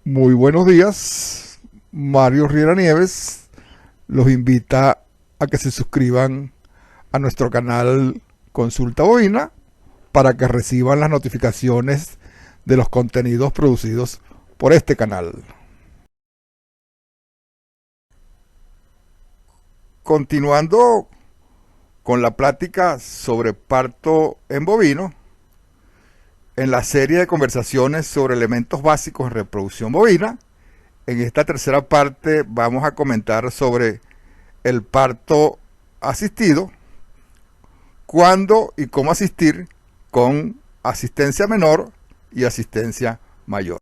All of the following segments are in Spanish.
Muy buenos días, Mario Riera Nieves los invita a que se suscriban a nuestro canal Consulta Bovina para que reciban las notificaciones de los contenidos producidos por este canal. Continuando con la plática sobre parto en bovino, en la serie de conversaciones sobre elementos básicos en reproducción bovina, en esta tercera parte vamos a comentar sobre el parto asistido, cuándo y cómo asistir con asistencia menor y asistencia mayor.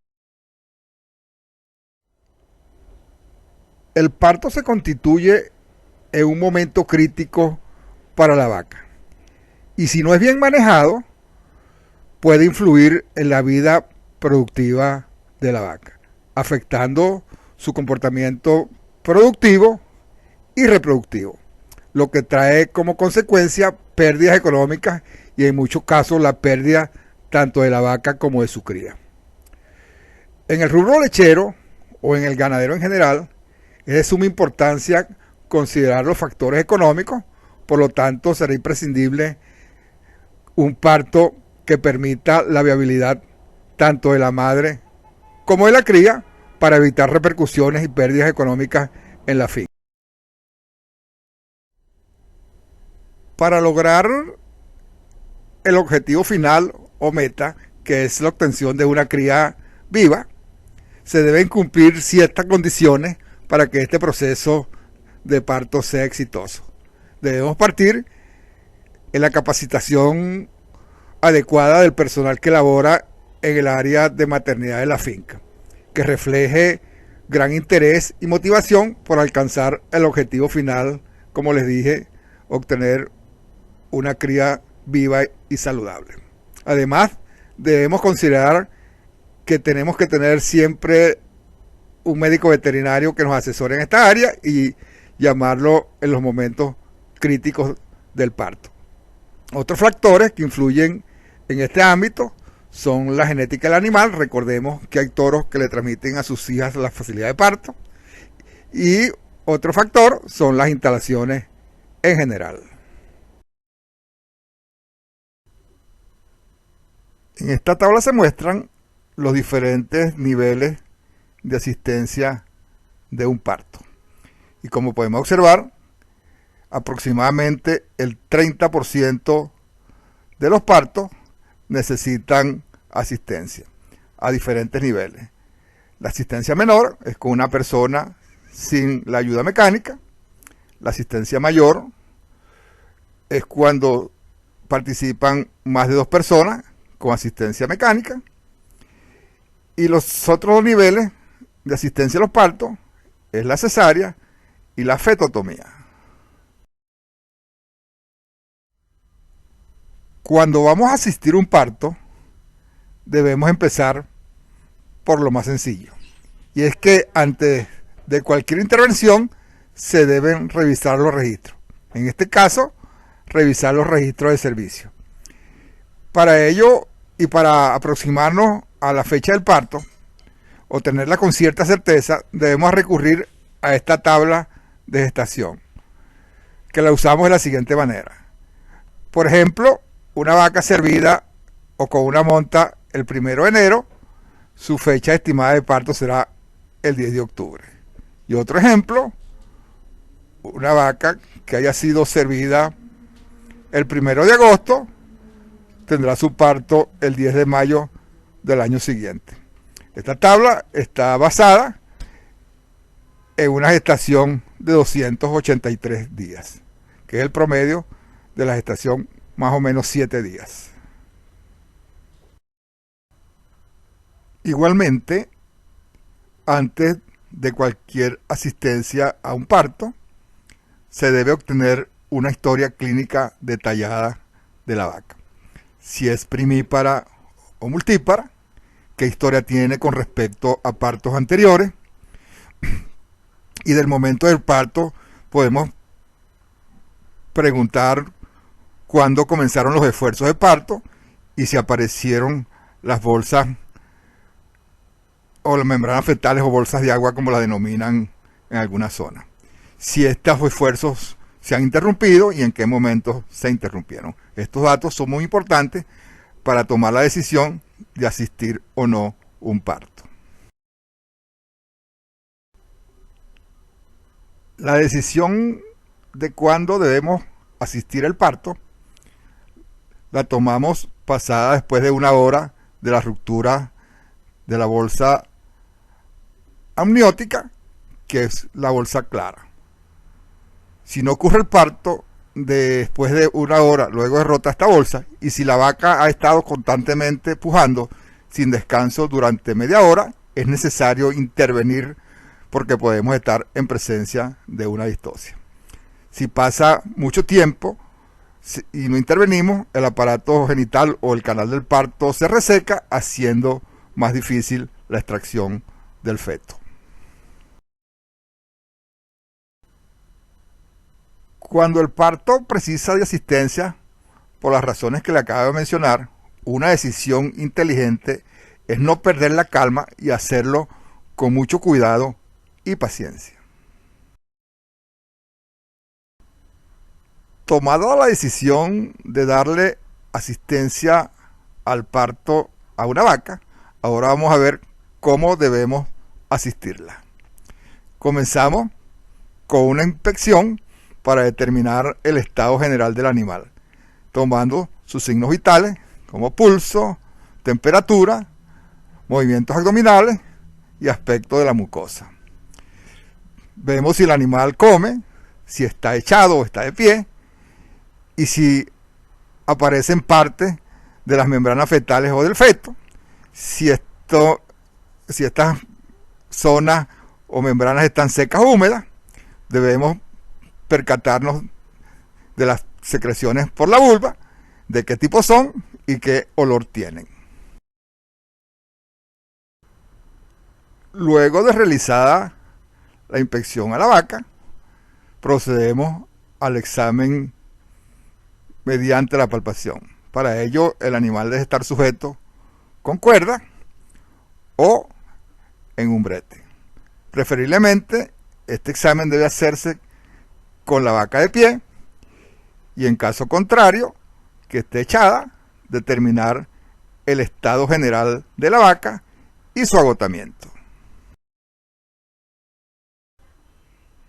El parto se constituye en un momento crítico para la vaca y si no es bien manejado puede influir en la vida productiva de la vaca, afectando su comportamiento productivo y reproductivo, lo que trae como consecuencia pérdidas económicas y en muchos casos la pérdida tanto de la vaca como de su cría. En el rubro lechero o en el ganadero en general es de suma importancia considerar los factores económicos, por lo tanto será imprescindible un parto que permita la viabilidad tanto de la madre como de la cría para evitar repercusiones y pérdidas económicas en la finca. Para lograr el objetivo final o meta, que es la obtención de una cría viva, se deben cumplir ciertas condiciones para que este proceso de parto sea exitoso. Debemos partir en la capacitación adecuada del personal que labora en el área de maternidad de la finca, que refleje gran interés y motivación por alcanzar el objetivo final, como les dije, obtener una cría viva y saludable. Además, debemos considerar que tenemos que tener siempre un médico veterinario que nos asesore en esta área y llamarlo en los momentos críticos del parto. Otros factores que influyen en este ámbito son la genética del animal. Recordemos que hay toros que le transmiten a sus hijas la facilidad de parto. Y otro factor son las instalaciones en general. En esta tabla se muestran los diferentes niveles de asistencia de un parto. Y como podemos observar, aproximadamente el 30% de los partos necesitan asistencia a diferentes niveles. La asistencia menor es con una persona sin la ayuda mecánica. La asistencia mayor es cuando participan más de 2 personas con asistencia mecánica. Y los otros niveles de asistencia a los partos es la cesárea y la fetotomía. Cuando vamos a asistir a un parto, debemos empezar por lo más sencillo. Y es que antes de cualquier intervención se deben revisar los registros. En este caso, revisar los registros de servicio. Para ello y para aproximarnos a la fecha del parto, o tenerla con cierta certeza, debemos recurrir a esta tabla de gestación, que la usamos de la siguiente manera. Por ejemplo, una vaca servida o con una monta el 1 de enero, su fecha estimada de parto será el 10 de octubre. Y otro ejemplo, una vaca que haya sido servida el 1 de agosto, tendrá su parto el 10 de mayo del año siguiente. Esta tabla está basada en una gestación de 283 días, que es el promedio de la gestación, más o menos 7 días. Igualmente, antes de cualquier asistencia a un parto, se debe obtener una historia clínica detallada de la vaca. Si es primípara o multípara, qué historia tiene con respecto a partos anteriores, y del momento del parto podemos preguntar cuándo comenzaron los esfuerzos de parto y si aparecieron las bolsas o las membranas fetales o bolsas de agua, como las denominan en algunas zonas. Si estos esfuerzos se han interrumpido y en qué momentos se interrumpieron. Estos datos son muy importantes para tomar la decisión de asistir o no un parto. La decisión de cuándo debemos asistir al parto la tomamos pasada después de 1 hora de la ruptura de la bolsa amniótica, que es la bolsa clara. Si no ocurre el parto después de 1 hora, luego de rota esta bolsa, y si la vaca ha estado constantemente pujando sin descanso durante media hora, es necesario intervenir porque podemos estar en presencia de una distosia. Si pasa mucho tiempo y no intervenimos, el aparato genital o el canal del parto se reseca, haciendo más difícil la extracción del feto. Cuando el parto precisa de asistencia, por las razones que le acabo de mencionar, una decisión inteligente es no perder la calma y hacerlo con mucho cuidado y paciencia. Tomada la decisión de darle asistencia al parto a una vaca, ahora vamos a ver cómo debemos asistirla. Comenzamos con una inspección para determinar el estado general del animal, tomando sus signos vitales como pulso, temperatura, movimientos abdominales y aspecto de la mucosa. Vemos si el animal come, si está echado o está de pie, y si aparecen partes de las membranas fetales o del feto, si estas zonas o membranas están secas o húmedas. Debemos percatarnos de las secreciones por la vulva, de qué tipo son y qué olor tienen. Luego de realizada la inspección a la vaca, procedemos al examen mediante la palpación. Para ello, el animal debe estar sujeto con cuerda o en un brete. Preferiblemente, este examen debe hacerse con la vaca de pie y, en caso contrario, que esté echada, determinar el estado general de la vaca y su agotamiento.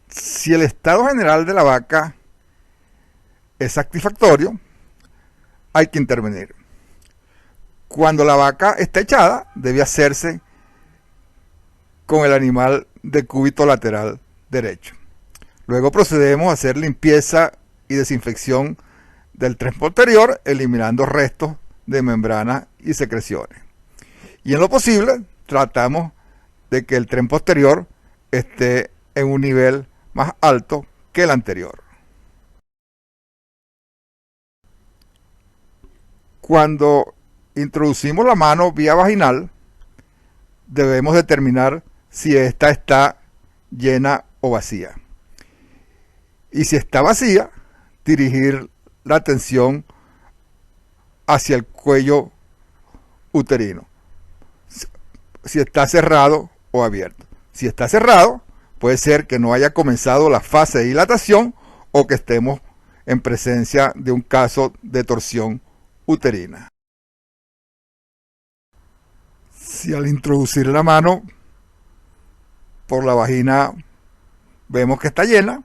Si el estado general de la vaca es satisfactorio, hay que intervenir. Cuando la vaca está echada, debe hacerse con el animal de cúbito lateral derecho. Luego procedemos a hacer limpieza y desinfección del tren posterior, eliminando restos de membrana y secreciones. Y en lo posible, tratamos de que el tren posterior esté en un nivel más alto que el anterior. Cuando introducimos la mano vía vaginal, debemos determinar si ésta está llena o vacía. Y si está vacía, dirigir la atención hacia el cuello uterino. Si está cerrado o abierto. Si está cerrado, puede ser que no haya comenzado la fase de dilatación o que estemos en presencia de un caso de torsión uterina. Si al introducir la mano por la vagina vemos que está llena,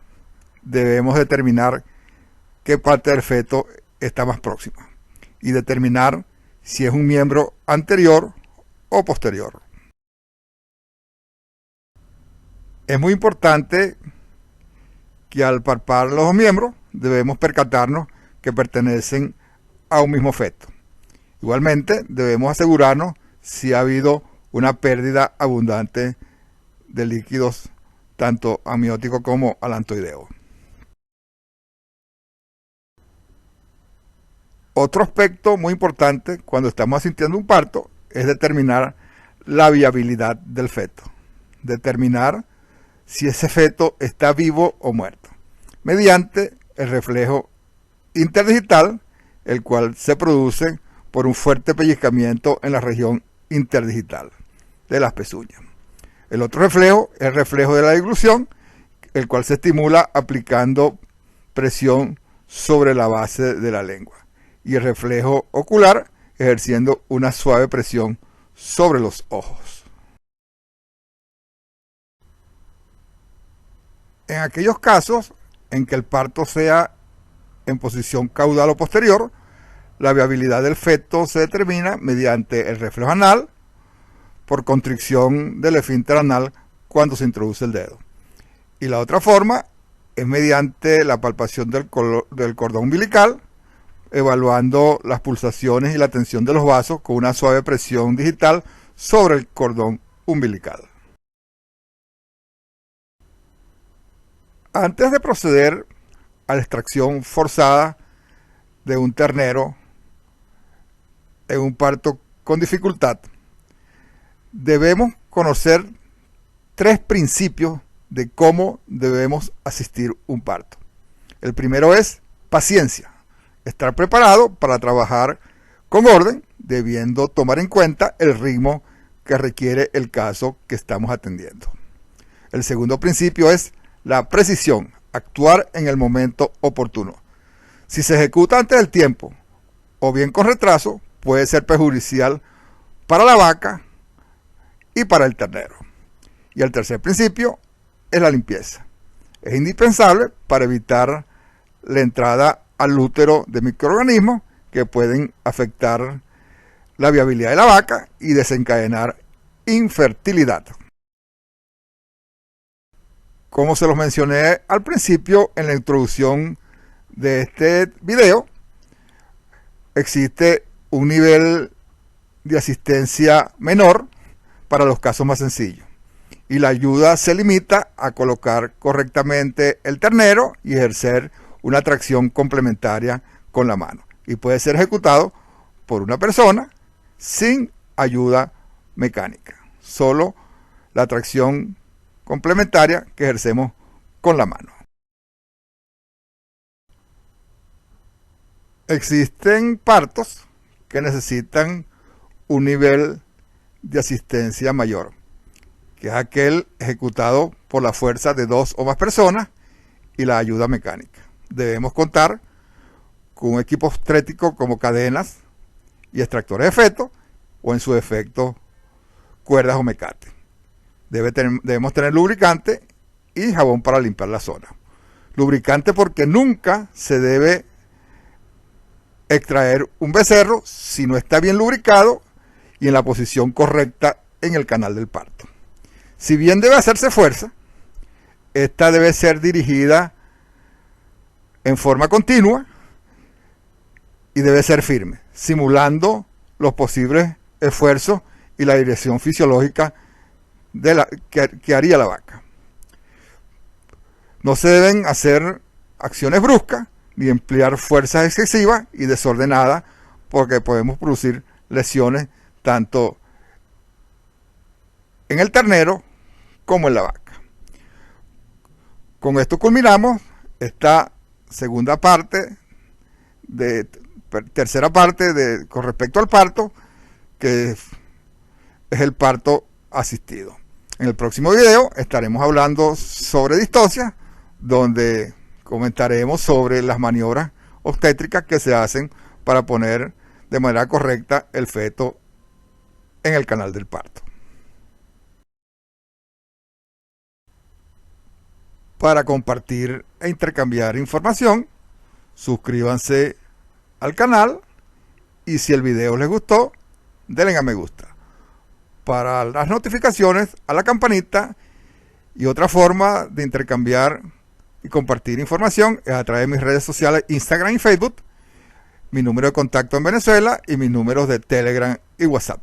debemos determinar qué parte del feto está más próxima y determinar si es un miembro anterior o posterior. Es muy importante que al palpar los dos miembros debemos percatarnos que pertenecen a un mismo feto. Igualmente debemos asegurarnos si ha habido una pérdida abundante de líquidos, tanto amniótico como alantoideo. Otro aspecto muy importante cuando estamos asistiendo a un parto es determinar la viabilidad del feto. Determinar si ese feto está vivo o muerto, mediante el reflejo interdigital, el cual se produce por un fuerte pellizcamiento en la región interdigital de las pezuñas. El otro reflejo es el reflejo de la deglución, el cual se estimula aplicando presión sobre la base de la lengua. Y el reflejo ocular ejerciendo una suave presión sobre los ojos. En aquellos casos en que el parto sea en posición caudal o posterior, la viabilidad del feto se determina mediante el reflejo anal por constricción del esfínter anal cuando se introduce el dedo. Y la otra forma es mediante la palpación del cordón umbilical, evaluando las pulsaciones y la tensión de los vasos con una suave presión digital sobre el cordón umbilical. Antes de proceder a la extracción forzada de un ternero en un parto con dificultad, debemos conocer 3 principios de cómo debemos asistir un parto. El primero es paciencia, estar preparado para trabajar con orden, debiendo tomar en cuenta el ritmo que requiere el caso que estamos atendiendo. El segundo principio es la precisión, actuar en el momento oportuno. Si se ejecuta antes del tiempo o bien con retraso, puede ser perjudicial para la vaca y para el ternero. Y el tercer principio es la limpieza. Es indispensable para evitar la entrada al útero de microorganismos que pueden afectar la viabilidad de la vaca y desencadenar infertilidad. Como se los mencioné al principio en la introducción de este video, existe un nivel de asistencia menor para los casos más sencillos. Y la ayuda se limita a colocar correctamente el ternero y ejercer una tracción complementaria con la mano. Y puede ser ejecutado por una persona sin ayuda mecánica. Solo la tracción complementaria que ejercemos con la mano. Existen partos que necesitan un nivel de asistencia mayor, que es aquel ejecutado por la fuerza de 2 o más personas y la ayuda mecánica. Debemos contar con un equipo obstétrico como cadenas y extractores de feto o en su defecto cuerdas o mecate. Debemos tener lubricante y jabón para limpiar la zona. Lubricante porque nunca se debe extraer un becerro si no está bien lubricado y en la posición correcta en el canal del parto. Si bien debe hacerse fuerza, esta debe ser dirigida en forma continua y debe ser firme, simulando los posibles esfuerzos y la dirección fisiológica que haría la vaca. No se deben hacer acciones bruscas ni emplear fuerzas excesivas y desordenadas porque podemos producir lesiones tanto en el ternero como en la vaca. Con esto culminamos esta segunda parte, tercera parte con respecto al parto, que es el parto asistido. En el próximo video estaremos hablando sobre distosia, donde comentaremos sobre las maniobras obstétricas que se hacen para poner de manera correcta el feto en el canal del parto. Para compartir e intercambiar información, suscríbanse al canal y si el video les gustó, denle a me gusta. Para las notificaciones, a la campanita, y otra forma de intercambiar y compartir información es a través de mis redes sociales Instagram y Facebook, mi número de contacto en Venezuela y mis números de Telegram y WhatsApp.